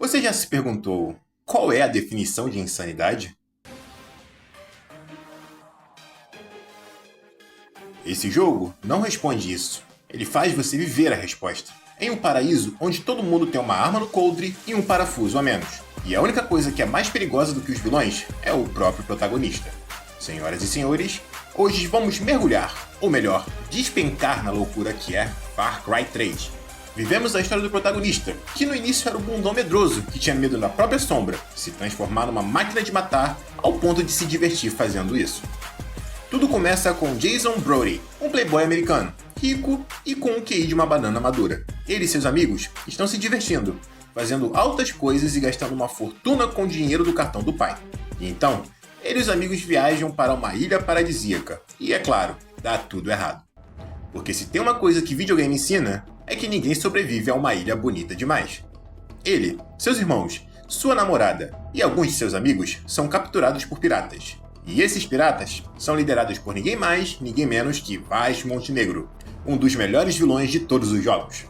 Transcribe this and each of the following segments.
Você já se perguntou qual é a definição de insanidade? Esse jogo não responde isso. Ele faz você viver a resposta. Em um paraíso onde todo mundo tem uma arma no coldre e um parafuso a menos. E a única coisa que é mais perigosa do que os vilões é o próprio protagonista. Senhoras e senhores, hoje vamos mergulhar, ou melhor, despencar na loucura que é Far Cry 3. Vivemos a história do protagonista, que no início era um bundão medroso, que tinha medo da própria sombra, se transformar numa máquina de matar ao ponto de se divertir fazendo isso. Tudo começa com Jason Brody, um playboy americano, rico e com um QI de uma banana madura. Ele e seus amigos estão se divertindo, fazendo altas coisas e gastando uma fortuna com o dinheiro do cartão do pai. E então, ele e os amigos viajam para uma ilha paradisíaca. E é claro, dá tudo errado. Porque se tem uma coisa que videogame ensina, é que ninguém sobrevive a uma ilha bonita demais. Ele, seus irmãos, sua namorada e alguns de seus amigos são capturados por piratas. E esses piratas são liderados por ninguém mais, ninguém menos que Vaes Montenegro, um dos melhores vilões de todos os jogos.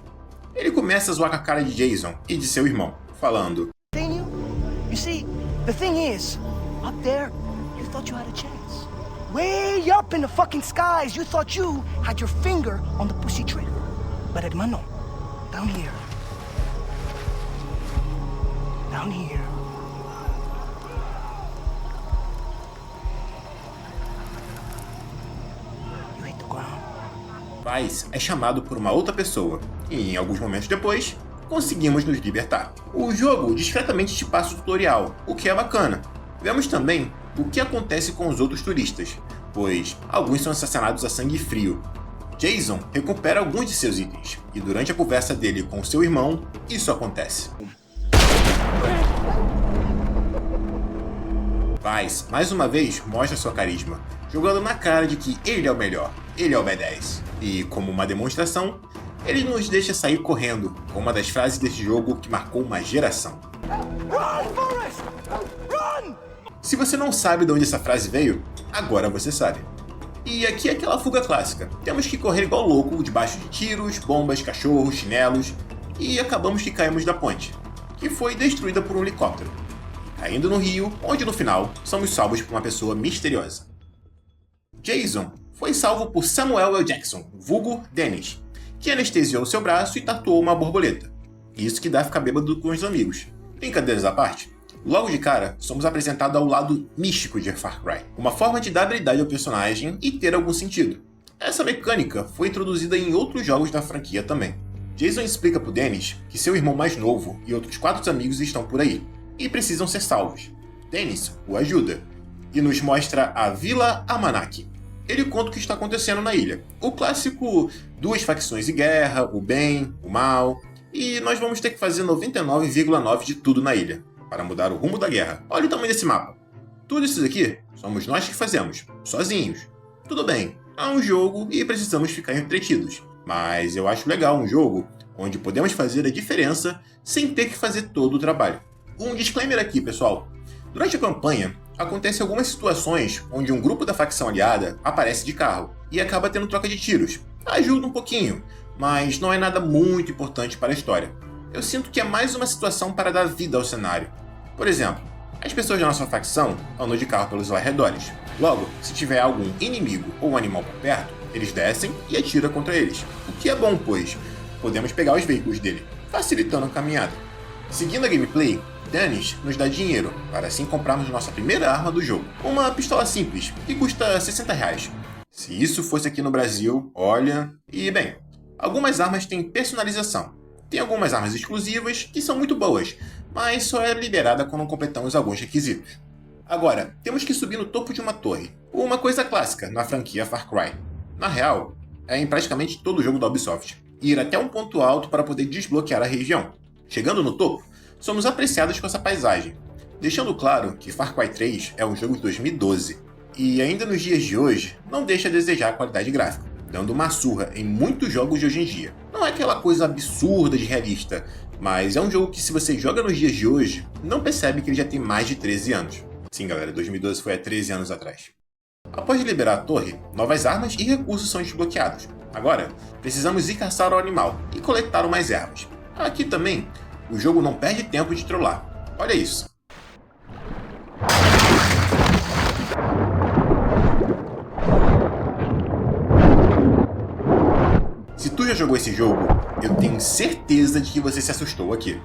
Ele começa a zoar com a cara de Jason e de seu irmão, falando: You see, the thing is, up there, you thought you had a chance. Way up in the fucking skies, you thought you had your finger on the pussy trigger. But hermano, down here. Down here. You hit the ground. Vaes é chamado por uma outra pessoa, e em alguns momentos depois, conseguimos nos libertar. O jogo discretamente te passa o tutorial, o que é bacana. Vemos também o que acontece com os outros turistas, pois alguns são assassinados a sangue frio. Jason recupera alguns de seus itens, e durante a conversa dele com seu irmão, isso acontece. Vaes, mais uma vez, mostra sua carisma, jogando na cara de que ele é o melhor, ele é o B10. E, como uma demonstração, ele nos deixa sair correndo, com uma das frases deste jogo que marcou uma geração. Run, Forrest! Run! Se você não sabe de onde essa frase veio, agora você sabe. E aqui é aquela fuga clássica. Temos que correr igual louco, debaixo de tiros, bombas, cachorros, chinelos, e acabamos que caímos da ponte, que foi destruída por um helicóptero, caindo no rio, onde no final somos salvos por uma pessoa misteriosa. Jason foi salvo por Samuel L. Jackson, vulgo Dennis, que anestesiou seu braço e tatuou uma borboleta. Isso que dá ficar bêbado com os amigos. Brincadeiras à parte, logo de cara, somos apresentados ao lado místico de Far Cry, uma forma de dar habilidade ao personagem e ter algum sentido. Essa mecânica foi introduzida em outros jogos da franquia também. Jason explica para Dennis que seu irmão mais novo e outros 4 amigos estão por aí, e precisam ser salvos. Dennis o ajuda, e nos mostra a Vila Amanak. Ele conta o que está acontecendo na ilha. O clássico 2 facções em guerra, o bem, o mal, e nós vamos ter que fazer 99,9% de tudo na ilha, para mudar o rumo da guerra. Olha o tamanho desse mapa. Tudo isso aqui somos nós que fazemos, sozinhos. Tudo bem, é um jogo e precisamos ficar entretidos. Mas eu acho legal um jogo onde podemos fazer a diferença sem ter que fazer todo o trabalho. Um disclaimer aqui, pessoal. Durante a campanha, acontecem algumas situações onde um grupo da facção aliada aparece de carro e acaba tendo troca de tiros. Ajuda um pouquinho, mas não é nada muito importante para a história. Eu sinto que é mais uma situação para dar vida ao cenário. Por exemplo, as pessoas da nossa facção andam de carro pelos arredores. Logo, se tiver algum inimigo ou um animal por perto, eles descem e atiram contra eles. O que é bom, pois podemos pegar os veículos dele, facilitando a caminhada. Seguindo a gameplay, Dennis nos dá dinheiro para assim comprarmos nossa primeira arma do jogo. Uma pistola simples, que custa R$60. Se isso fosse aqui no Brasil, olha... E bem, algumas armas têm personalização. Tem algumas armas exclusivas que são muito boas, mas só é liberada quando completamos alguns requisitos. Agora, temos que subir no topo de uma torre, uma coisa clássica na franquia Far Cry. Na real, é em praticamente todo jogo da Ubisoft, ir até um ponto alto para poder desbloquear a região. Chegando no topo, somos apreciados com essa paisagem, deixando claro que Far Cry 3 é um jogo de 2012, e ainda nos dias de hoje não deixa a desejar a qualidade gráfica, dando uma surra em muitos jogos de hoje em dia. Não é aquela coisa absurda de realista, mas é um jogo que se você joga nos dias de hoje, não percebe que ele já tem mais de 13 anos. Sim galera, 2012 foi há 13 anos atrás. Após liberar a torre, novas armas e recursos são desbloqueados. Agora, precisamos ir caçar o animal e coletar mais ervas. Aqui também, o jogo não perde tempo de trollar. Olha isso. Se tu já jogou esse jogo, eu tenho certeza de que você se assustou aqui.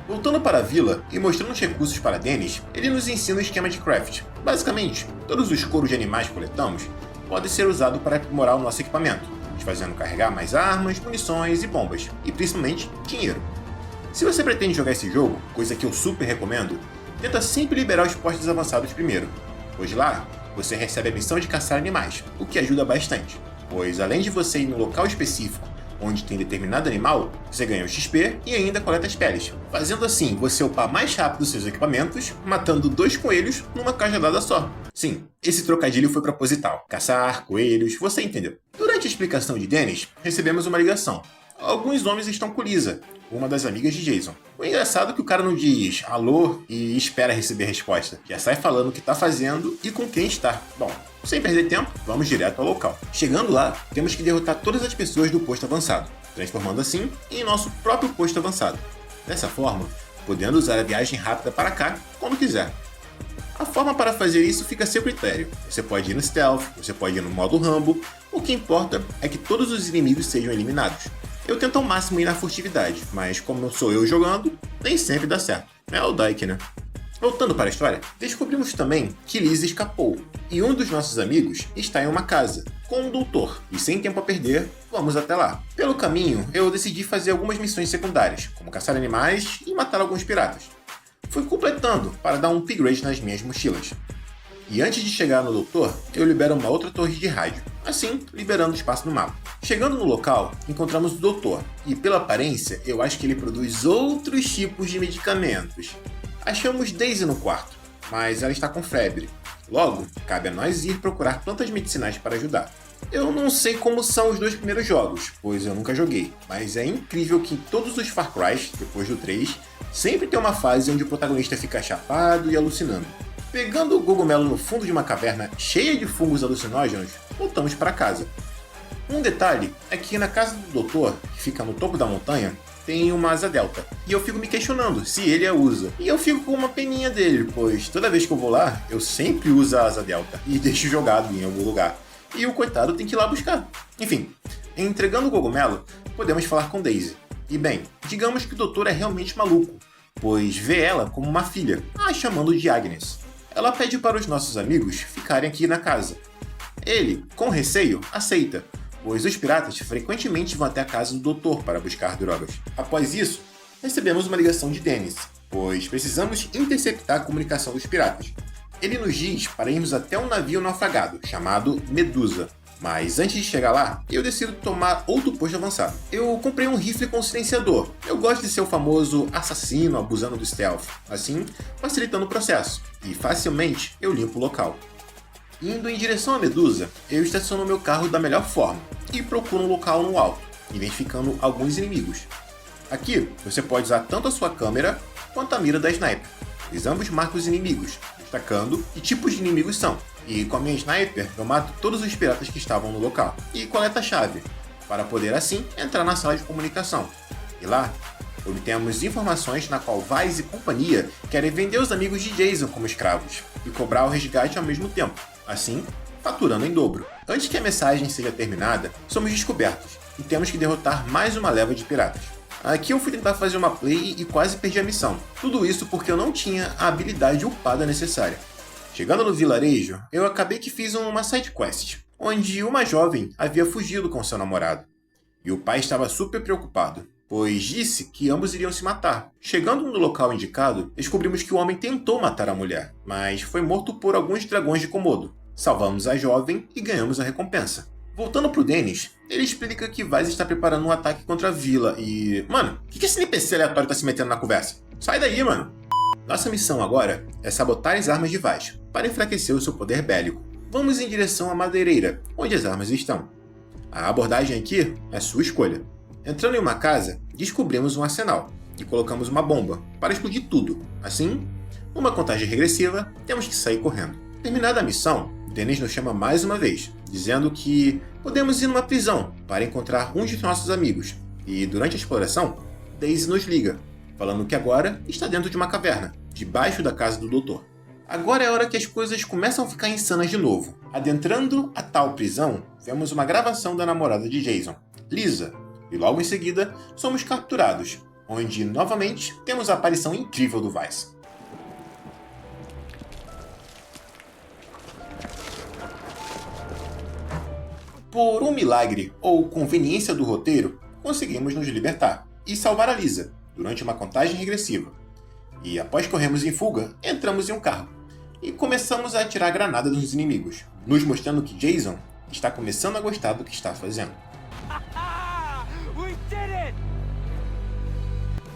Voltando para a vila e mostrando os recursos para Dennis, ele nos ensina o esquema de craft. Basicamente, todos os couros de animais que coletamos podem ser usados para aprimorar o nosso equipamento, nos fazendo carregar mais armas, munições e bombas, e principalmente dinheiro. Se você pretende jogar esse jogo, coisa que eu super recomendo, tenta sempre liberar os postos avançados primeiro, pois lá você recebe a missão de caçar animais, o que ajuda bastante, pois além de você ir no local específico onde tem determinado animal, você ganha o XP e ainda coleta as peles, fazendo assim você upar mais rápido seus equipamentos, matando 2 coelhos numa cajadada só. Sim, esse trocadilho foi proposital. Caçar, coelhos, você entendeu. Durante a explicação de Dennis, recebemos uma ligação. Alguns homens estão com Lisa, uma das amigas de Jason. O engraçado é que o cara não diz alô e espera receber a resposta. Já sai falando o que está fazendo e com quem está. Bom, sem perder tempo, vamos direto ao local. Chegando lá, temos que derrotar todas as pessoas do posto avançado, transformando assim em nosso próprio posto avançado. Dessa forma, podendo usar a viagem rápida para cá quando quiser. A forma para fazer isso fica a seu critério. Você pode ir no stealth, você pode ir no modo Rambo, o que importa é que todos os inimigos sejam eliminados. Eu tento ao máximo ir na furtividade, mas como sou eu jogando, nem sempre dá certo. É o Dyke, né? Voltando para a história, descobrimos também que Liz escapou, e um dos nossos amigos está em uma casa, com um doutor, e sem tempo a perder, vamos até lá. Pelo caminho, eu decidi fazer algumas missões secundárias, como caçar animais e matar alguns piratas. Fui completando para dar um upgrade nas minhas mochilas. E antes de chegar no doutor, eu libero uma outra torre de rádio, assim liberando espaço no mapa. Chegando no local, encontramos o doutor, e pela aparência, eu acho que ele produz outros tipos de medicamentos. Achamos Daisy no quarto, mas ela está com febre. Logo, cabe a nós ir procurar plantas medicinais para ajudar. Eu não sei como são os 2 primeiros jogos, pois eu nunca joguei, mas é incrível que em todos os Far Cry, depois do 3, sempre tem uma fase onde o protagonista fica chapado e alucinando. Pegando o cogumelo no fundo de uma caverna cheia de fungos alucinógenos, voltamos para casa. Um detalhe é que na casa do doutor, que fica no topo da montanha, tem uma asa delta, e eu fico me questionando se ele a usa. E eu fico com uma peninha dele, pois toda vez que eu vou lá, eu sempre uso a asa delta e deixo jogado em algum lugar. E o coitado tem que ir lá buscar. Enfim, entregando o cogumelo, podemos falar com Daisy. E bem, digamos que o doutor é realmente maluco, pois vê ela como uma filha, a chamando de Agnes. Ela pede para os nossos amigos ficarem aqui na casa. Ele, com receio, aceita, pois os piratas frequentemente vão até a casa do doutor para buscar drogas. Após isso, recebemos uma ligação de Dennis, pois precisamos interceptar a comunicação dos piratas. Ele nos diz para irmos até um navio naufragado, chamado Medusa. Mas antes de chegar lá, eu decido tomar outro posto avançado. Eu comprei um rifle com silenciador. Eu gosto de ser o famoso assassino abusando do stealth, assim facilitando o processo. E facilmente eu limpo o local. Indo em direção à Medusa, eu estaciono meu carro da melhor forma e procuro um local no alto, identificando alguns inimigos. Aqui, você pode usar tanto a sua câmera quanto a mira da sniper. Eles ambos marcam os inimigos, destacando que tipos de inimigos são. E com a minha sniper, eu mato todos os piratas que estavam no local e coleto a chave, para poder assim entrar na sala de comunicação. E lá, obtemos informações na qual Weiss e companhia querem vender os amigos de Jason como escravos e cobrar o resgate ao mesmo tempo, assim faturando em dobro. Antes que a mensagem seja terminada, somos descobertos e temos que derrotar mais uma leva de piratas. Aqui eu fui tentar fazer uma play e quase perdi a missão. Tudo isso porque eu não tinha a habilidade upada necessária. Chegando no vilarejo, eu acabei que fiz uma side quest, onde uma jovem havia fugido com seu namorado. E o pai estava super preocupado, pois disse que ambos iriam se matar. Chegando no local indicado, descobrimos que o homem tentou matar a mulher, mas foi morto por alguns dragões de Komodo. Salvamos a jovem e ganhamos a recompensa. Voltando pro Dennis, ele explica que Weiss está preparando um ataque contra a vila e... Mano, o que esse NPC aleatório tá se metendo na conversa? Sai daí, mano! Nossa missão agora é sabotar as armas de Weiss, para enfraquecer o seu poder bélico. Vamos em direção à madeireira, onde as armas estão. A abordagem aqui é sua escolha. Entrando em uma casa, descobrimos um arsenal e colocamos uma bomba para explodir tudo. Assim, numa contagem regressiva, temos que sair correndo. Terminada a missão, Dennis nos chama mais uma vez, dizendo que podemos ir numa prisão para encontrar um de nossos amigos. E durante a exploração, Daisy nos liga, falando que agora está dentro de uma caverna, debaixo da casa do doutor. Agora é a hora que as coisas começam a ficar insanas de novo. Adentrando a tal prisão, vemos uma gravação da namorada de Jason, Lisa, e logo em seguida somos capturados, onde novamente temos a aparição incrível do Vice. Por um milagre ou conveniência do roteiro, conseguimos nos libertar e salvar a Lisa durante uma contagem regressiva. E após corrermos em fuga, entramos em um carro e começamos a atirar granada nos inimigos, nos mostrando que Jason está começando a gostar do que está fazendo.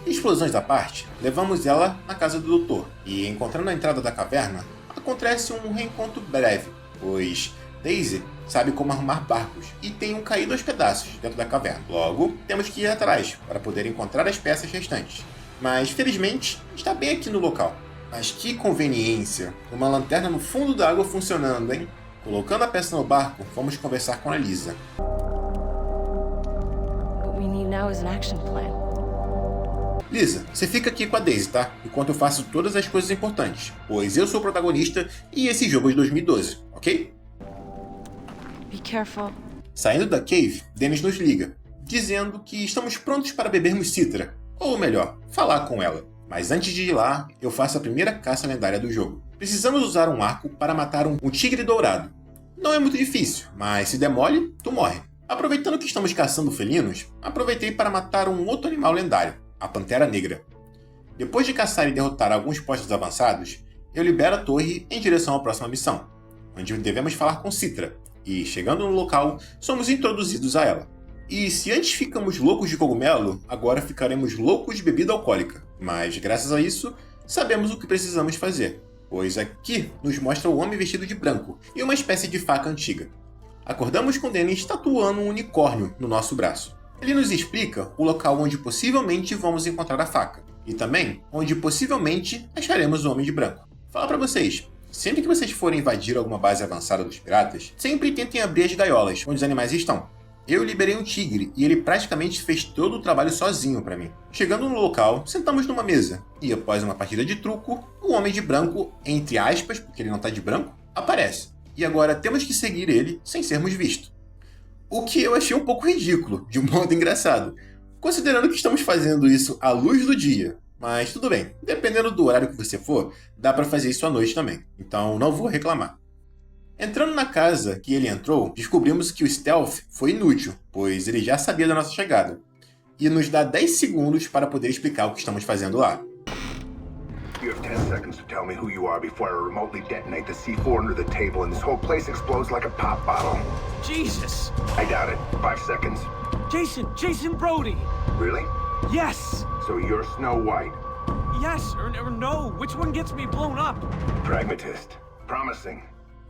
Explosões à parte, levamos ela na casa do doutor e, encontrando a entrada da caverna, acontece um reencontro breve, pois Daisy sabe como arrumar barcos e tem caído aos pedaços dentro da caverna. Logo, temos que ir atrás para poder encontrar as peças restantes. Mas, felizmente, está bem aqui no local. Mas que conveniência! Uma lanterna no fundo da água funcionando, hein? Colocando a peça no barco, vamos conversar com a Lisa. What we need now is an action plan. Lisa, você fica aqui com a Daisy, tá? Enquanto eu faço todas as coisas importantes, pois eu sou o protagonista e esse jogo é de 2012, ok? Be careful. Saindo da cave, Dennis nos liga, dizendo que estamos prontos para bebermos citra, ou melhor, falar com ela. Mas antes de ir lá, eu faço a primeira caça lendária do jogo. Precisamos usar um arco para matar um tigre dourado. Não é muito difícil, mas se der mole, tu morre. Aproveitando que estamos caçando felinos, aproveitei para matar um outro animal lendário, a Pantera Negra. Depois de caçar e derrotar alguns postos avançados, eu libero a torre em direção à próxima missão, onde devemos falar com Citra, e chegando no local, somos introduzidos a ela. E se antes ficamos loucos de cogumelo, agora ficaremos loucos de bebida alcoólica. Mas graças a isso, sabemos o que precisamos fazer, pois aqui nos mostra o homem vestido de branco e uma espécie de faca antiga. Acordamos com Dennis tatuando um unicórnio no nosso braço. Ele nos explica o local onde possivelmente vamos encontrar a faca, e também onde possivelmente acharemos o Homem de Branco. Fala pra vocês, sempre que vocês forem invadir alguma base avançada dos piratas, sempre tentem abrir as gaiolas onde os animais estão. Eu liberei um tigre e ele praticamente fez todo o trabalho sozinho pra mim. Chegando no local, sentamos numa mesa, e após uma partida de truco, o Homem de Branco, entre aspas, porque ele não tá de branco, aparece. E agora temos que seguir ele sem sermos vistos. O que eu achei um pouco ridículo, de um modo engraçado, considerando que estamos fazendo isso à luz do dia. Mas tudo bem, dependendo do horário que você for, dá pra fazer isso à noite também, então não vou reclamar. Entrando na casa que ele entrou, descobrimos que o stealth foi inútil, pois ele já sabia da nossa chegada, e nos dá 10 segundos para poder explicar o que estamos fazendo lá. You have 10 seconds to tell me who you are before I remotely detonate the C4 under the table and this whole place explodes like a pop bottle. Jesus! I doubt it. 5 seconds. Jason Brody! Really? Yes! So you're Snow White. Yes or no? Which one gets me blown up? Pragmatist. Promising.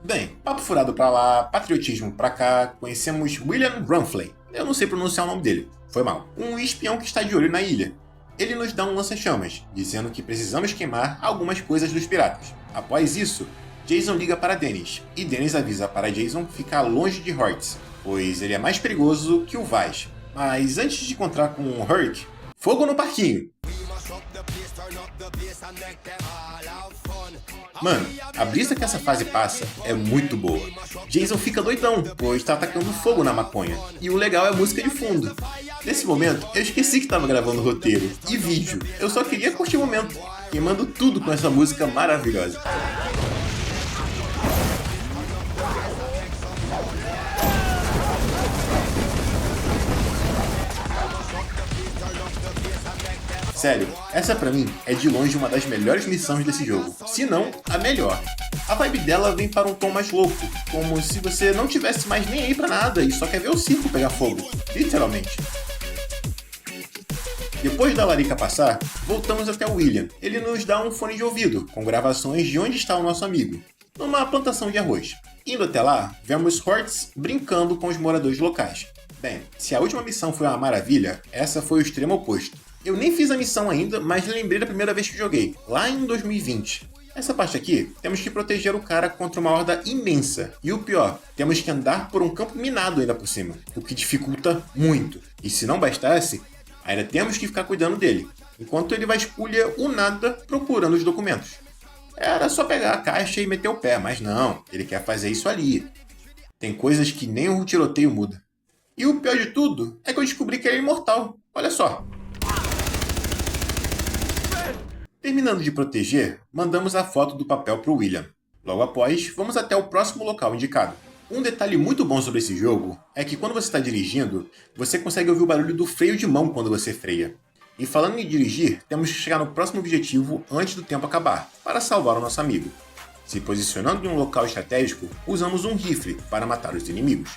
Bem, papo furado pra lá, patriotismo pra cá, conhecemos William Runfley. Eu não sei pronunciar o nome dele, foi mal. Um espião que está de olho na ilha. Ele nos dá um lança-chamas, dizendo que precisamos queimar algumas coisas dos piratas. Após isso, Jason liga para Dennis, e Dennis avisa para Jason ficar longe de Hortz, pois ele é mais perigoso que o Vaz. Mas antes de encontrar com o Herc, fogo no parquinho! Mano, a brisa que essa fase passa é muito boa. Jason fica doidão, pois tá atacando fogo na maconha. E o legal é a música de fundo. Nesse momento, eu esqueci que tava gravando roteiro e vídeo. Eu só queria curtir o momento, queimando tudo com essa música maravilhosa. Sério, essa pra mim é de longe uma das melhores missões desse jogo, se não a melhor. A vibe dela vem para um tom mais louco, como se você não tivesse mais nem aí pra nada e só quer ver o circo pegar fogo, literalmente. Depois da larica passar, voltamos até o William. Ele nos dá um fone de ouvido, com gravações de onde está o nosso amigo, numa plantação de arroz. Indo até lá, vemos Hortz brincando com os moradores locais. Bem, se a última missão foi uma maravilha, essa foi o extremo oposto. Eu nem fiz a missão ainda, mas lembrei da primeira vez que joguei, lá em 2020. Essa parte aqui, temos que proteger o cara contra uma horda imensa. E o pior, temos que andar por um campo minado ainda por cima, o que dificulta muito. E se não bastasse, ainda temos que ficar cuidando dele. enquanto ele vasculha o nada procurando os documentos. Era só pegar a caixa e meter o pé, mas não, ele quer fazer isso ali. Tem coisas que nem o tiroteio muda. E o pior de tudo é que eu descobri que ele é imortal, olha só. Terminando de proteger, mandamos a foto do papel para o William. Logo após, vamos até o próximo local indicado. Um detalhe muito bom sobre esse jogo é que quando você está dirigindo, você consegue ouvir o barulho do freio de mão quando você freia. E falando em dirigir, temos que chegar no próximo objetivo antes do tempo acabar, para salvar o nosso amigo. Se posicionando em um local estratégico, usamos um rifle para matar os inimigos.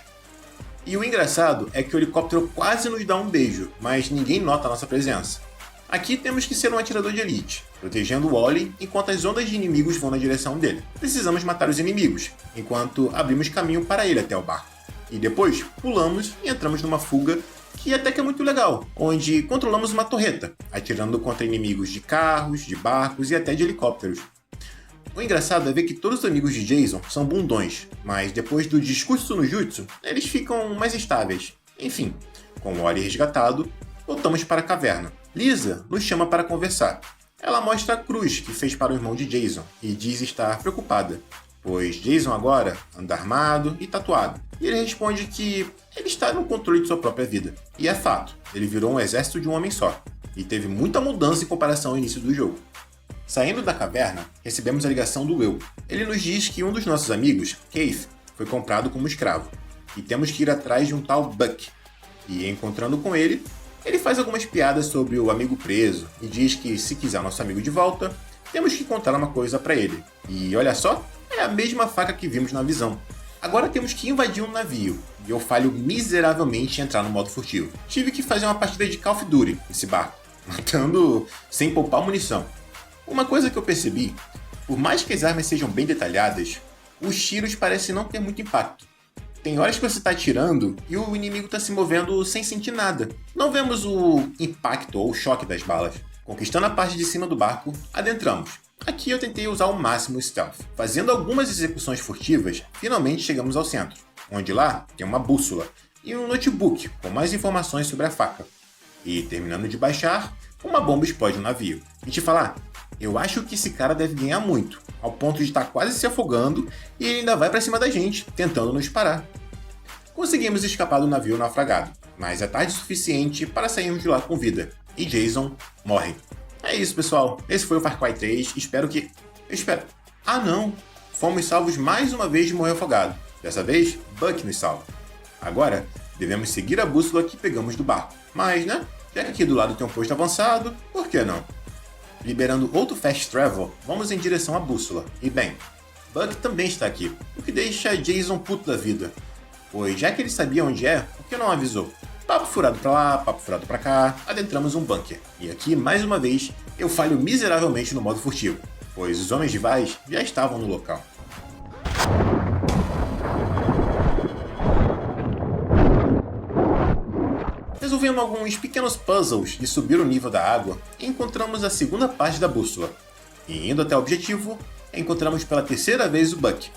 E o engraçado é que o helicóptero quase nos dá um beijo, mas ninguém nota a nossa presença. Aqui temos que ser um atirador de elite, protegendo o Wally enquanto as ondas de inimigos vão na direção dele. Precisamos matar os inimigos, enquanto abrimos caminho para ele até o barco. E depois, pulamos e entramos numa fuga que até que é muito legal, onde controlamos uma torreta, atirando contra inimigos de carros, de barcos e até de helicópteros. O engraçado é ver que todos os amigos de Jason são bundões, mas depois do discurso no jutsu, eles ficam mais estáveis. Enfim, com o Wally resgatado, voltamos para a caverna. Lisa nos chama para conversar. Ela mostra a cruz que fez para o irmão de Jason e diz estar preocupada, pois Jason agora anda armado e tatuado. E ele responde que ele está no controle de sua própria vida. E é fato, ele virou um exército de um homem só, e teve muita mudança em comparação ao início do jogo. Saindo da caverna, recebemos a ligação do Will. Ele nos diz que um dos nossos amigos, Keith, foi comprado como escravo, e temos que ir atrás de um tal Buck. E encontrando com ele, ele faz algumas piadas sobre o amigo preso e diz que se quiser nosso amigo de volta, temos que contar uma coisa para ele. E olha só, é a mesma faca que vimos na visão. Agora temos que invadir um navio, e eu falho miseravelmente em entrar no modo furtivo. Tive que fazer uma partida de Call of Duty nesse barco, matando sem poupar munição. Uma coisa que eu percebi, por mais que as armas sejam bem detalhadas, os tiros parecem não ter muito impacto. Tem horas que você está atirando e o inimigo está se movendo sem sentir nada. Não vemos o impacto ou o choque das balas. Conquistando a parte de cima do barco, adentramos. Aqui eu tentei usar ao máximo o stealth. Fazendo algumas execuções furtivas, finalmente chegamos ao centro, onde lá tem uma bússola e um notebook com mais informações sobre a faca. E terminando de baixar, uma bomba explode no navio. E te falar, eu acho que esse cara deve ganhar muito, ao ponto de estar quase se afogando e ele ainda vai pra cima da gente, tentando nos parar. Conseguimos escapar do navio naufragado, mas é tarde o suficiente para sairmos de lá com vida, e Jason morre. É isso, pessoal, esse foi o Far Cry 3, Ah não, fomos salvos mais uma vez de morrer afogado, dessa vez Buck nos salva. Agora, devemos seguir a bússola que pegamos do barco, mas já que aqui do lado tem um posto avançado, por que não? Liberando outro Fast Travel, vamos em direção à bússola. E bem, Buck também está aqui, o que deixa Jason puto da vida. Pois já que ele sabia onde é, por que não avisou? Papo furado pra lá, papo furado pra cá, adentramos um bunker. E aqui, mais uma vez, eu falho miseravelmente no modo furtivo, pois os homens rivais já estavam no local. Resolvendo alguns pequenos puzzles de subir o nível da água, encontramos a segunda parte da bússola. E indo até o objetivo, encontramos pela terceira vez o Buck.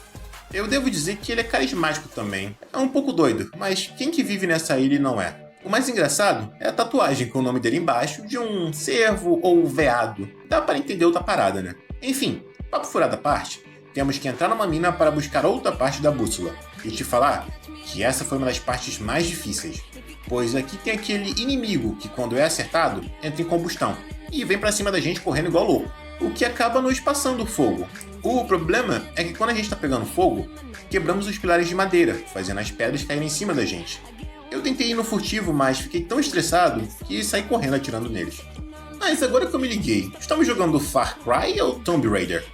Eu devo dizer que ele é carismático também. É um pouco doido, mas quem que vive nessa ilha não é? O mais engraçado é a tatuagem com o nome dele embaixo de um cervo ou veado. Dá para entender outra parada, né? Enfim, papo furado à parte, temos que entrar numa mina para buscar outra parte da bússola. E te falar que essa foi uma das partes mais difíceis, pois aqui tem aquele inimigo que quando é acertado, entra em combustão e vem pra cima da gente correndo igual louco, o que acaba nos passando fogo. O problema é que quando a gente tá pegando fogo, quebramos os pilares de madeira, fazendo as pedras caírem em cima da gente. Eu tentei ir no furtivo, mas fiquei tão estressado que saí correndo atirando neles. Mas agora que eu me liguei, estamos jogando Far Cry ou Tomb Raider?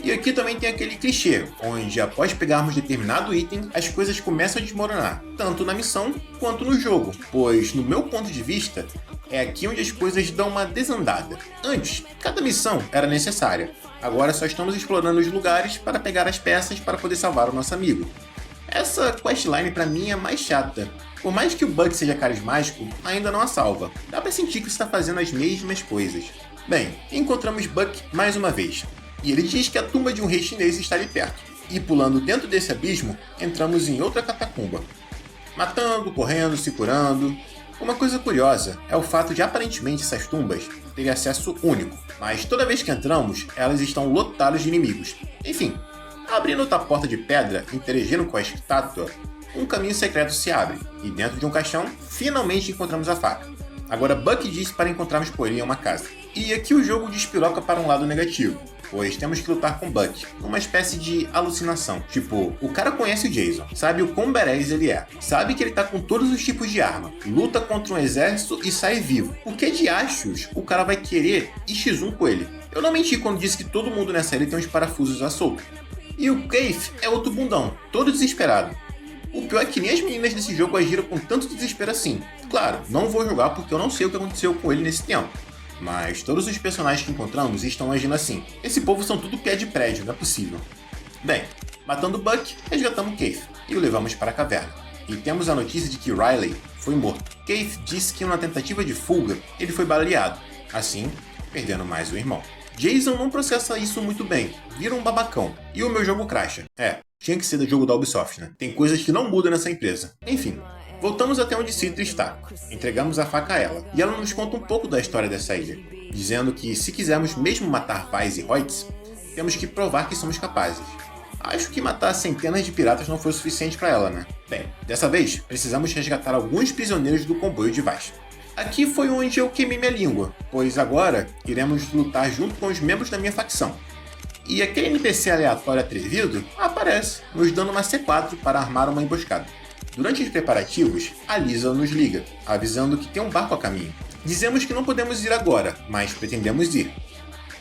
E aqui também tem aquele clichê, onde após pegarmos determinado item, as coisas começam a desmoronar, tanto na missão quanto no jogo, pois, no meu ponto de vista, é aqui onde as coisas dão uma desandada. Antes, cada missão era necessária, agora só estamos explorando os lugares para pegar as peças para poder salvar o nosso amigo. Essa questline pra mim é mais chata. Por mais que o Buck seja carismático, ainda não a salva. Dá pra sentir que está fazendo as mesmas coisas. Bem, encontramos Buck mais uma vez. E ele diz que a tumba de um rei chinês está ali perto. E pulando dentro desse abismo, entramos em outra catacumba. Matando, correndo, se curando. Uma coisa curiosa é o fato de aparentemente essas tumbas terem acesso único, mas toda vez que entramos, elas estão lotadas de inimigos. Enfim, abrindo outra porta de pedra e interagindo com a estátua, um caminho secreto se abre, e dentro de um caixão, finalmente encontramos a faca. Agora Buck disse para encontrarmos Coelho em uma casa. E aqui o jogo despiroca para um lado negativo, pois temos que lutar com Buck, uma espécie de alucinação. Tipo, o cara conhece o Jason, sabe o quão badass ele é, sabe que ele tá com todos os tipos de arma, luta contra um exército e sai vivo. Por que de achos o cara vai querer X1 com ele? Eu não menti quando disse que todo mundo nessa série tem uns parafusos a solto. E o Keith é outro bundão, todo desesperado. O pior é que nem as meninas desse jogo agiram com tanto desespero assim. Claro, não vou jogar porque eu não sei o que aconteceu com ele nesse tempo. Mas todos os personagens que encontramos estão agindo assim. Esse povo são tudo pé de prédio, não é possível. Bem, matando Buck, resgatamos Keith e o levamos para a caverna. E temos a notícia de que Riley foi morto. Keith disse que numa tentativa de fuga, ele foi baleado, assim, perdendo mais um irmão. Jason não processa isso muito bem, vira um babacão, e o meu jogo crasha. Tinha que ser do jogo da Ubisoft, né? Tem coisas que não mudam nessa empresa. Enfim, voltamos até onde Citra está. Entregamos a faca a ela, e ela nos conta um pouco da história dessa ilha, dizendo que se quisermos mesmo matar Weiss e Hoyts, temos que provar que somos capazes. Acho que matar centenas de piratas não foi o suficiente para ela, né? Bem, dessa vez, precisamos resgatar alguns prisioneiros do comboio de Weiss. Aqui foi onde eu queimei minha língua, pois agora iremos lutar junto com os membros da minha facção. E aquele NPC aleatório atrevido aparece, nos dando uma C4 para armar uma emboscada. Durante os preparativos, a Lisa nos liga, avisando que tem um barco a caminho. Dizemos que não podemos ir agora, mas pretendemos ir.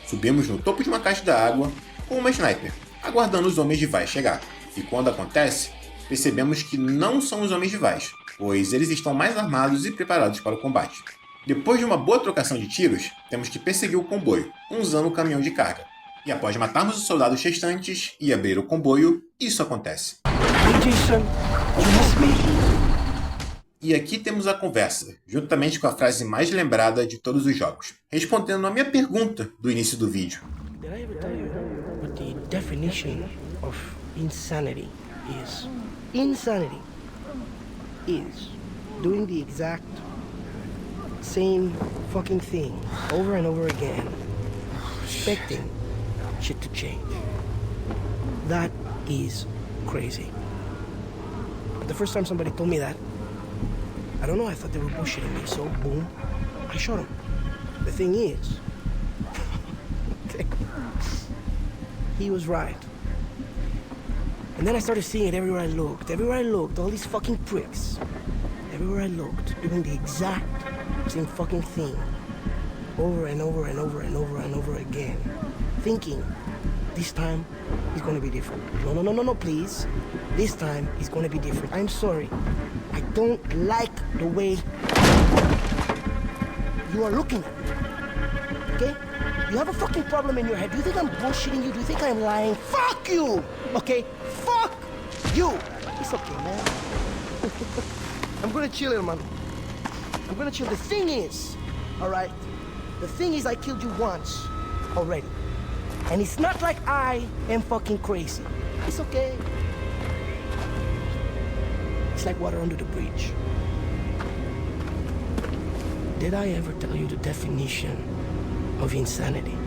Subimos no topo de uma caixa d'água com uma sniper, aguardando os homens de Weiss chegar. E quando acontece, percebemos que não são os homens de Weiss, pois eles estão mais armados e preparados para o combate. Depois de uma boa trocação de tiros, temos que perseguir o comboio, usando o caminhão de carga. E após matarmos os soldados restantes e abrir o comboio, isso acontece. Hey, Jason, you miss me? E aqui temos a conversa, juntamente com a frase mais lembrada de todos os jogos, respondendo a minha pergunta do início do vídeo. Did I ever tell you what the definition of insanity is? Insanity is doing the exact same fucking thing over and over again, expecting shit to change. That is crazy. But the first time somebody told me that, I don't know, I thought they were bullshitting me, so boom, I shot him. The thing is, okay, he was right. And then I started seeing it everywhere I looked. Everywhere I looked, all these fucking pricks. Everywhere I looked, doing the exact same fucking thing. Over and over and over and over and over again. Thinking, this time, he's gonna be different. No, please. This time, he's gonna be different. I'm sorry. I don't like the way you are looking at me. Okay? You have a fucking problem in your head. Do you think I'm bullshitting you? Do you think I'm lying? Fuck you! Okay? Fuck you! It's okay, man. I'm gonna chill here, man. I'm gonna chill. The thing is, alright? The thing is, I killed you once already. And it's not like I am fucking crazy. It's okay. It's like water under the bridge. Did I ever tell you the definition of insanity?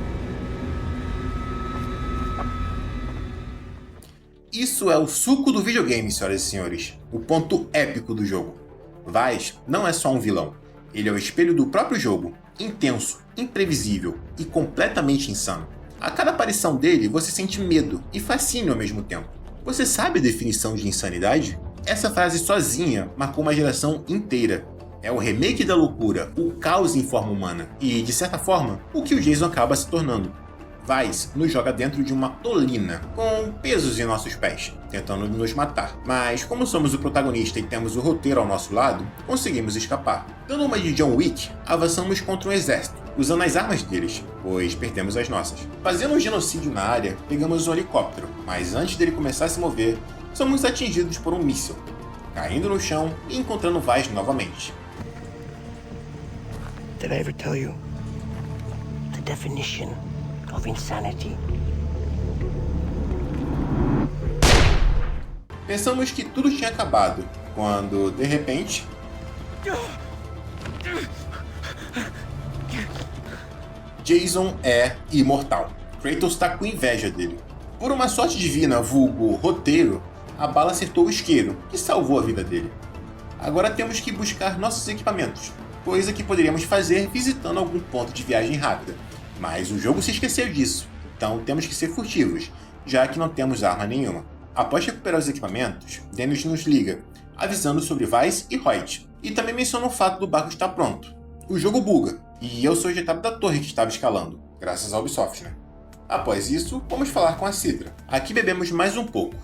Isso é o suco do videogame, senhoras e senhores. O ponto épico do jogo. Weiss não é só um vilão. Ele é o espelho do próprio jogo. Intenso, imprevisível e completamente insano. A cada aparição dele, você sente medo e fascínio ao mesmo tempo. Você sabe a definição de insanidade? Essa frase sozinha marcou uma geração inteira. É o remake da loucura, o caos em forma humana e, de certa forma, o que o Jason acaba se tornando. Weiss nos joga dentro de uma tolina, com pesos em nossos pés, tentando nos matar. Mas, como somos o protagonista e temos o roteiro ao nosso lado, conseguimos escapar. Dando uma de John Wick, avançamos contra um exército, usando as armas deles, pois perdemos as nossas. Fazendo um genocídio na área, pegamos um helicóptero, mas antes dele começar a se mover, somos atingidos por um míssil, caindo no chão e encontrando Weiss novamente. Did I ever tell you the definition of insanity? Pensamos que tudo tinha acabado, quando, de repente, Jason é imortal. Kratos tá com inveja dele. Por uma sorte divina, vulgo roteiro, a bala acertou o isqueiro, que salvou a vida dele. Agora temos que buscar nossos equipamentos, coisa que poderíamos fazer visitando algum ponto de viagem rápida. Mas o jogo se esqueceu disso, então temos que ser furtivos, já que não temos arma nenhuma. Após recuperar os equipamentos, Dennis nos liga, avisando sobre Weiss e Hoyt, e também menciona o fato do barco estar pronto. O jogo buga, e eu sou ejetado da torre que estava escalando, graças ao Ubisoft, né? Após isso, vamos falar com a Citra. Aqui bebemos mais um pouco,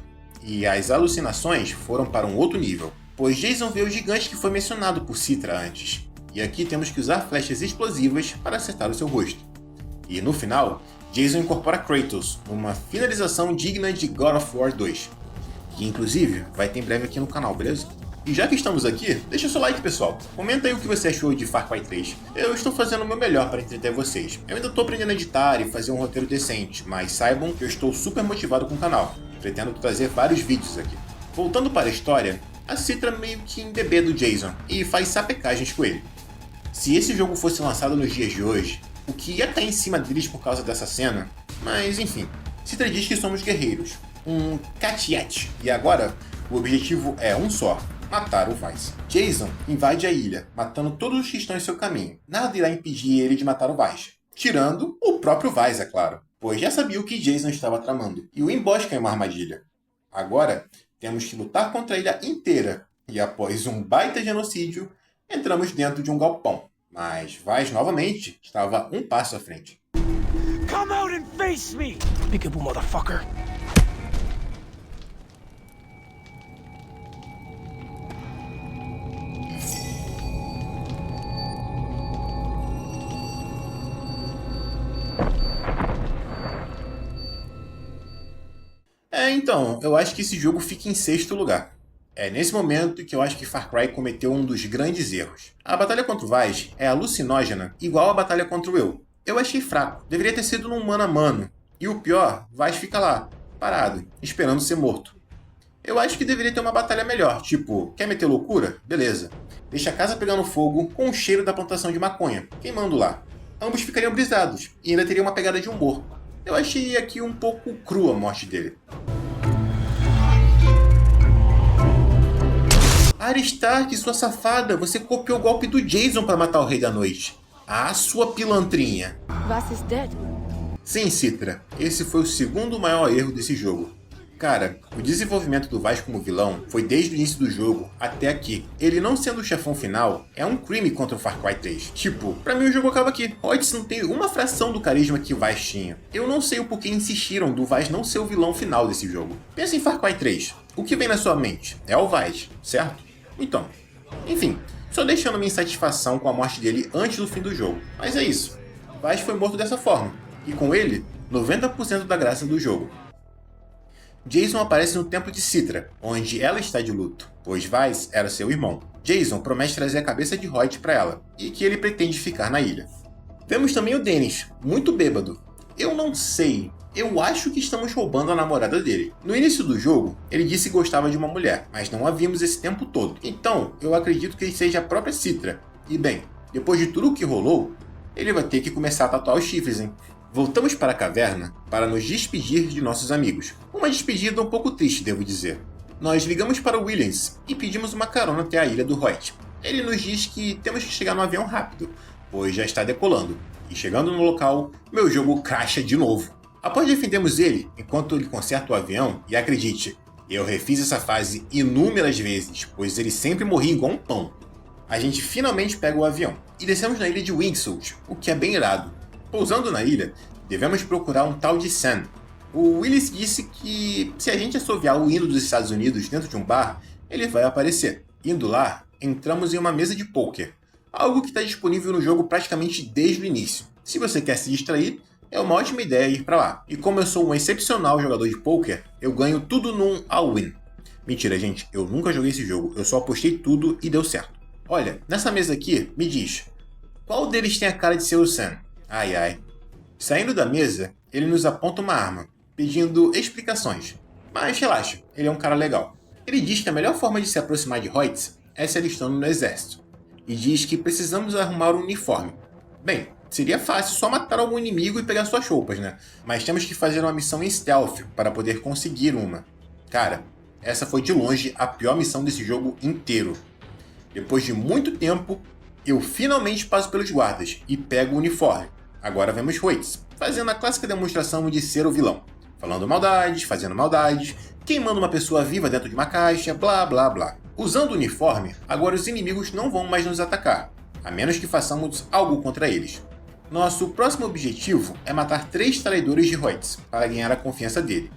e as alucinações foram para um outro nível, pois Jason vê o gigante que foi mencionado por Citra antes, e aqui temos que usar flechas explosivas para acertar o seu rosto. E no final, Jason incorpora Kratos numa finalização digna de God of War 2, que inclusive vai ter em breve aqui no canal, beleza? E já que estamos aqui, deixa seu like, pessoal. Comenta aí o que você achou de Far Cry 3. Eu estou fazendo o meu melhor para entreter vocês. Eu ainda estou aprendendo a editar e fazer um roteiro decente, mas saibam que eu estou super motivado com o canal. Pretendo trazer vários vídeos aqui. Voltando para a história, a Citra meio que embebê do Jason e faz sapecagens com ele. Se esse jogo fosse lançado nos dias de hoje, o que ia estar em cima deles por causa dessa cena? Mas enfim, Citra diz que somos guerreiros. Um catiete. E agora, o objetivo é um só. Matar o Weiss. Jason invade a ilha, matando todos os que estão em seu caminho. Nada irá impedir ele de matar o Weiss. Tirando o próprio Weiss, é claro. Pois já sabia o que Jason estava tramando. E o embosca em uma armadilha. Agora, temos que lutar contra a ilha inteira. E após um baita genocídio, entramos dentro de um galpão. Mas Weiss, novamente, estava um passo à frente. Come out and face me, peekaboo motherfucker. Então, eu acho que esse jogo fica em sexto lugar. É nesse momento que eu acho que Far Cry cometeu um dos grandes erros. A batalha contra o Weiss é alucinógena, igual a batalha contra o Eu. Eu achei fraco, deveria ter sido num mano a mano. E o pior, Weiss fica lá, parado, esperando ser morto. Eu acho que deveria ter uma batalha melhor, tipo, quer meter loucura? Beleza. Deixa a casa pegando fogo com o cheiro da plantação de maconha, queimando lá. Ambos ficariam brisados, e ainda teria uma pegada de humor. Eu achei aqui um pouco crua a morte dele. Arya Stark, sua safada, você copiou o golpe do Jason para matar o Rei da Noite. Ah, sua pilantrinha. Weiss is dead. Sim, Citra, esse foi o segundo maior erro desse jogo. Cara, o desenvolvimento do Weiss como vilão foi desde o início do jogo até aqui. Ele não sendo o chefão final é um crime contra o Far Cry 3. Tipo, pra mim o jogo acaba aqui. Hoyt não tem uma fração do carisma que o Weiss tinha. Eu não sei o porquê insistiram do Weiss não ser o vilão final desse jogo. Pensa em Far Cry 3. O que vem na sua mente? É o Weiss, certo? Então, enfim, só deixando minha insatisfação com a morte dele antes do fim do jogo. Mas é isso. Weiss foi morto dessa forma. E com ele, 90% da graça do jogo. Jason aparece no templo de Citra, onde ela está de luto, pois Weiss era seu irmão. Jason promete trazer a cabeça de Hoyt para ela, e que ele pretende ficar na ilha. Vemos também o Dennis, muito bêbado. Eu não sei, eu acho que estamos roubando a namorada dele. No início do jogo, ele disse que gostava de uma mulher, mas não a vimos esse tempo todo. Então, eu acredito que ele seja a própria Citra. E bem, depois de tudo o que rolou, ele vai ter que começar a tatuar os chifres, hein? Voltamos para a caverna para nos despedir de nossos amigos. Uma despedida um pouco triste, devo dizer. Nós ligamos para o Williams e pedimos uma carona até a ilha do Hoyt. Ele nos diz que temos que chegar no avião rápido, pois já está decolando. E chegando no local, meu jogo crasha de novo. Após defendermos ele, enquanto ele conserta o avião, e acredite, eu refiz essa fase inúmeras vezes, pois ele sempre morria igual um pão. A gente finalmente pega o avião e descemos na ilha de Wingsuit, o que é bem irado. Pousando na ilha, devemos procurar um tal de Sam. O Willis disse que se a gente assoviar o hino dos Estados Unidos dentro de um bar, ele vai aparecer. Indo lá, entramos em uma mesa de pôquer, algo que está disponível no jogo praticamente desde o início. Se você quer se distrair, é uma ótima ideia ir para lá. E como eu sou um excepcional jogador de pôquer, eu ganho tudo num all-in. Mentira, gente, eu nunca joguei esse jogo, eu só apostei tudo e deu certo. Olha, nessa mesa aqui, me diz, qual deles tem a cara de ser o Sam? Ai ai. Saindo da mesa, ele nos aponta uma arma, pedindo explicações. Mas relaxa, ele é um cara legal. Ele diz que a melhor forma de se aproximar de Hoyt é se alistando no exército. E diz que precisamos arrumar um uniforme. Bem, Seria fácil só matar algum inimigo e pegar suas roupas, né? Mas temos que fazer uma missão em stealth para poder conseguir uma. Cara, essa foi de longe a pior missão desse jogo inteiro. Depois de muito tempo, eu finalmente passo pelos guardas e pego o uniforme. Agora vemos Hoyts, fazendo a clássica demonstração de ser o vilão. Falando maldades, fazendo maldades, queimando uma pessoa viva dentro de uma caixa, blá blá blá. Usando o uniforme, agora os inimigos não vão mais nos atacar, a menos que façamos algo contra eles. Nosso próximo objetivo é matar 3 traidores de Hoyts, para ganhar a confiança dele.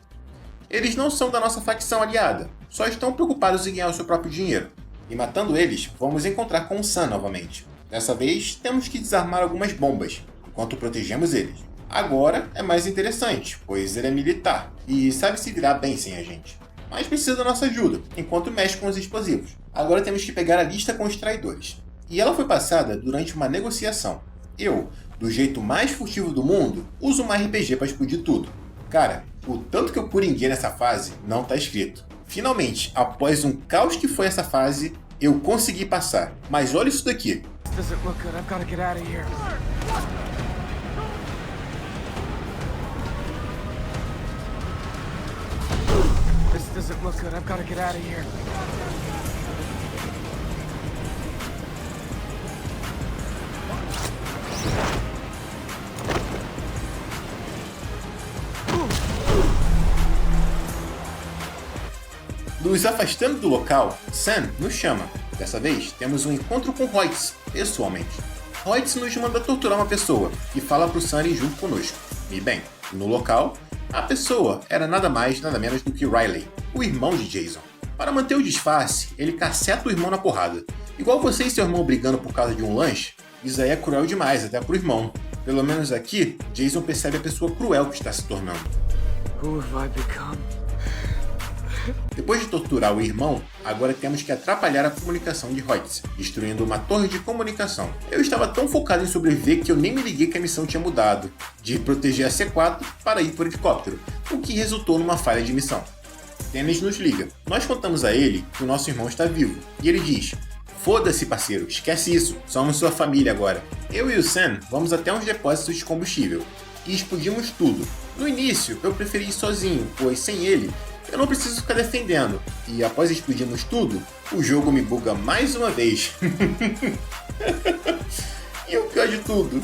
Eles não são da nossa facção aliada, só estão preocupados em ganhar o seu próprio dinheiro. E matando eles, vamos encontrar com o Sam novamente. Dessa vez, temos que desarmar algumas bombas, enquanto protegemos eles. Agora é mais interessante, pois ele é militar e sabe se virar bem sem a gente. Mas precisa da nossa ajuda, enquanto mexe com os explosivos. Agora temos que pegar a lista com os traidores. E ela foi passada durante uma negociação. Eu, do jeito mais furtivo do mundo, uso uma RPG para explodir tudo. Cara, o tanto que eu coringuei nessa fase não tá escrito. Finalmente, após um caos que foi essa fase, eu consegui passar. Mas olha isso daqui. Doesn't look good. I've got to get out of here. This doesn't look good. I've got to get out of here. Nos afastando do local, Sam nos chama. Dessa vez, temos um encontro com Hoyts, pessoalmente. Hoyts nos manda torturar uma pessoa e fala pro Sam ir junto conosco. E bem, no local, a pessoa era nada mais, nada menos do que Riley, o irmão de Jason. Para manter o disfarce, ele caceta o irmão na porrada. Igual você e seu irmão brigando por causa de um lanche, isso aí é cruel demais, até pro irmão. Pelo menos aqui, Jason percebe a pessoa cruel que está se tornando. Who have I become? Depois de torturar o irmão, agora temos que atrapalhar a comunicação de Hoyts, destruindo uma torre de comunicação. Eu estava tão focado em sobreviver que eu nem me liguei que a missão tinha mudado, de proteger a C4 para ir por helicóptero, o que resultou numa falha de missão. Dennis nos liga. Nós contamos a ele que o nosso irmão está vivo, e ele diz: "Foda-se, parceiro, esquece isso, somos sua família agora." Eu e o Sam vamos até uns depósitos de combustível, e explodimos tudo. No início, eu preferi ir sozinho, pois sem ele, eu não preciso ficar defendendo, e após explodirmos tudo, o jogo me buga mais uma vez. E o pior de tudo,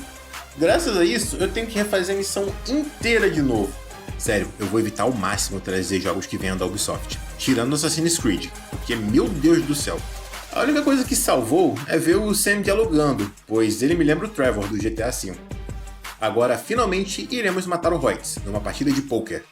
graças a isso, eu tenho que refazer a missão inteira de novo. Sério, eu vou evitar ao máximo trazer jogos que venham da Ubisoft, tirando Assassin's Creed, porque meu Deus do céu. A única coisa que salvou é ver o Sam dialogando, pois ele me lembra o Trevor do GTA V. Agora, finalmente, iremos matar o Hoyts, numa partida de poker.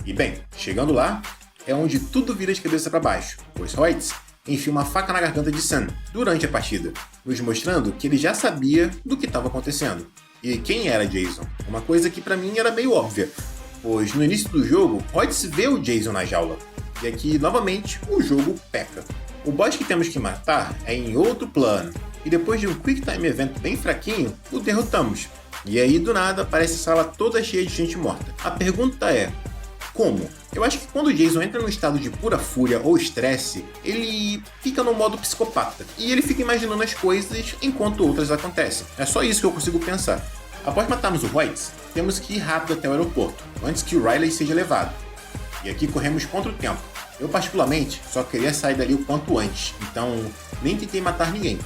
E bem, chegando lá, é onde tudo vira de cabeça para baixo, pois Hoyts enfia uma faca na garganta de Sam durante a partida, nos mostrando que ele já sabia do que estava acontecendo. E quem era Jason? Uma coisa que para mim era meio óbvia, pois no início do jogo, Hoyts vê o Jason na jaula, e aqui, novamente, o jogo peca. O boss que temos que matar é em outro plano, e depois de um Quick Time Event bem fraquinho, o derrotamos. E aí, do nada, aparece a sala toda cheia de gente morta. A pergunta é: como? Eu acho que quando o Jason entra num estado de pura fúria ou estresse, ele fica no modo psicopata, e ele fica imaginando as coisas enquanto outras acontecem. É só isso que eu consigo pensar. Após matarmos o Hoyts, temos que ir rápido até o aeroporto, antes que o Riley seja levado. E aqui corremos contra o tempo. Eu particularmente só queria sair dali o quanto antes, então nem tentei matar ninguém.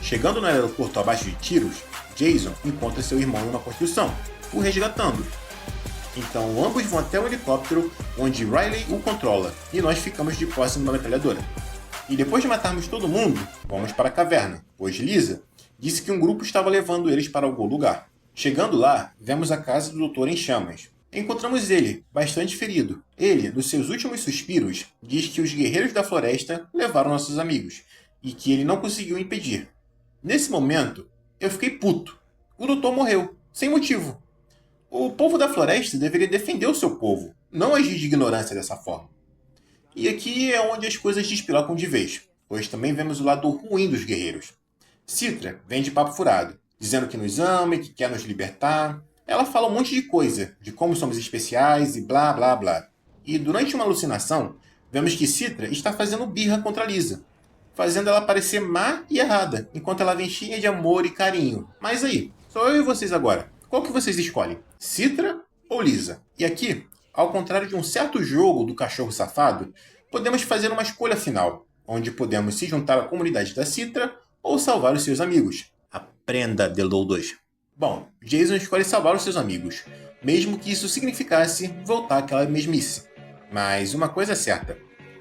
Chegando no aeroporto abaixo de tiros, Jason encontra seu irmão em uma construção, o resgatando. Então ambos vão até o helicóptero, onde Riley o controla, e nós ficamos de posse numa metralhadora. E depois de matarmos todo mundo, vamos para a caverna, pois Lisa disse que um grupo estava levando eles para algum lugar. Chegando lá, vemos a casa do doutor em chamas. Encontramos ele, bastante ferido. Ele, nos seus últimos suspiros, diz que os guerreiros da floresta levaram nossos amigos, e que ele não conseguiu impedir. Nesse momento, eu fiquei puto. O doutor morreu, sem motivo. O povo da floresta deveria defender o seu povo, não agir de ignorância dessa forma. E aqui é onde as coisas despilocam de vez, pois também vemos o lado ruim dos guerreiros. Citra vem de papo furado, dizendo que nos ama e que quer nos libertar. Ela fala um monte de coisa, de como somos especiais e blá blá blá. E durante uma alucinação, vemos que Citra está fazendo birra contra Lisa, fazendo ela parecer má e errada, enquanto ela vem cheia de amor e carinho. Mas aí, Sou eu e vocês agora. Qual que vocês escolhem? Citra ou Lisa? E aqui, ao contrário de um certo jogo do cachorro safado, podemos fazer uma escolha final, onde podemos se juntar à comunidade da Citra ou salvar os seus amigos. Aprenda, The Low 2. Bom, Jason escolhe salvar os seus amigos, mesmo que isso significasse voltar àquela mesmice. Mas uma coisa é certa,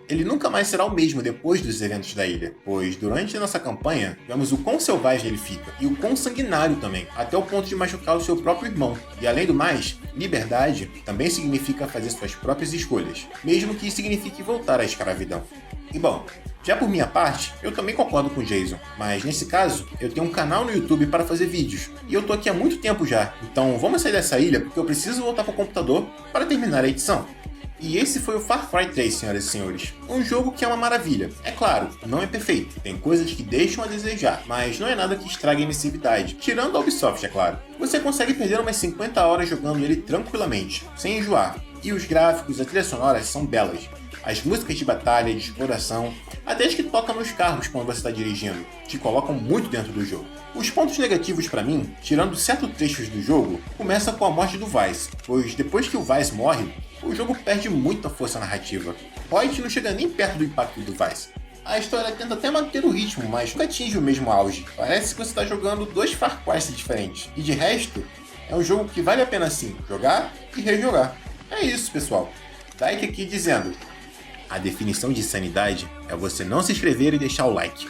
ele nunca mais será o mesmo depois dos eventos da ilha, pois durante nossa campanha, vemos o quão selvagem ele fica, e o quão sanguinário também, até o ponto de machucar o seu próprio irmão. E além do mais, liberdade também significa fazer suas próprias escolhas, mesmo que isso signifique voltar à escravidão. E bom, já por minha parte, eu também concordo com o Jason, mas nesse caso, eu tenho um canal no YouTube para fazer vídeos, e eu tô aqui há muito tempo já, então vamos sair dessa ilha porque eu preciso voltar para o computador para terminar a edição. E esse foi o Far Cry 3, senhoras e senhores. Um jogo que é uma maravilha. É claro, não é perfeito. Tem coisas que deixam a desejar, mas não é nada que estrague a imersividade. Tirando a Ubisoft, é claro. Você consegue perder umas 50 horas jogando ele tranquilamente, sem enjoar. E os gráficos e a trilha sonora são belas. As músicas de batalha, de exploração, até as que tocam nos carros quando você está dirigindo, te colocam muito dentro do jogo. Os pontos negativos para mim, tirando certos trechos do jogo, começa com a morte do Weiss, pois depois que o Weiss morre, o jogo perde muita força narrativa. Hoyt não chega nem perto do impacto do Weiss. A história tenta até manter o ritmo, mas nunca atinge o mesmo auge. Parece que você está jogando dois Far Cry diferentes. E de resto, é um jogo que vale a pena sim jogar e rejogar. É isso, pessoal. Dyke aqui dizendo: a definição de sanidade é você não se inscrever e deixar o like.